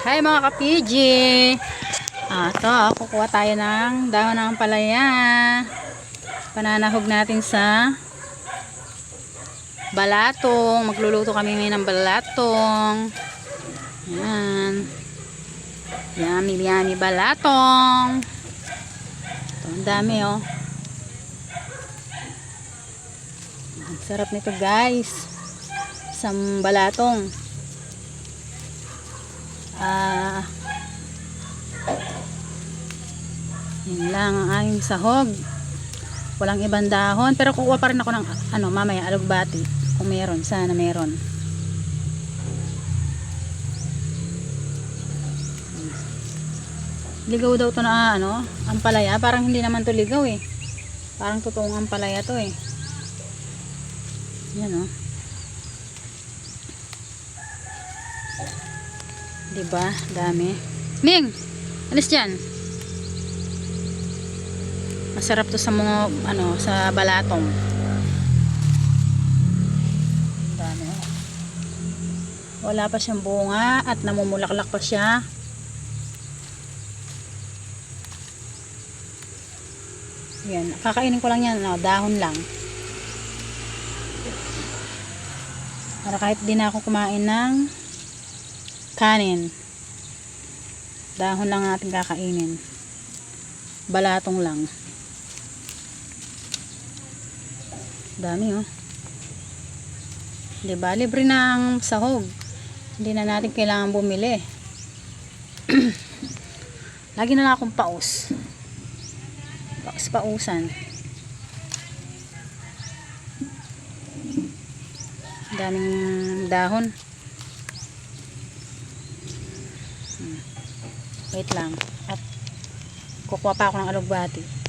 Hi mga ka-PG. Ito, kukuha tayo ng dahon ng palaya. Pananahog natin sa balatong. Magluluto kami ngayon ng balatong. Yan. Yummy, yummy balatong. Ito, ang dami oh. Ang sarap nito guys. Isang balatong. Yun lang ang aming sahog. Walang ibang dahon, pero kukuha pa rin ako ng mamaya alugbati kung meron, sana meron. Ligaw daw to na ampalaya, parang hindi naman to ligaw eh. Parang totoong ampalaya to eh. Yan oh. Diba? Dami. Ming! Alis dyan. Masarap to sa mga sa balatong. Dami. Wala pa siyang bunga at namumulaklak pa siya. Yan. Kakainin ko lang yan. Dahon lang. Para kahit di na ako kumain ng kanin, dahon lang natin kakainin. Balatong lang. Dami oh. Diba? Libre na ang sahog. Hindi na natin kailangan bumili. Lagi na lang akong paus. Pausan. Daming dahon. Wait lang. At kukuha pa ako ng alugbati.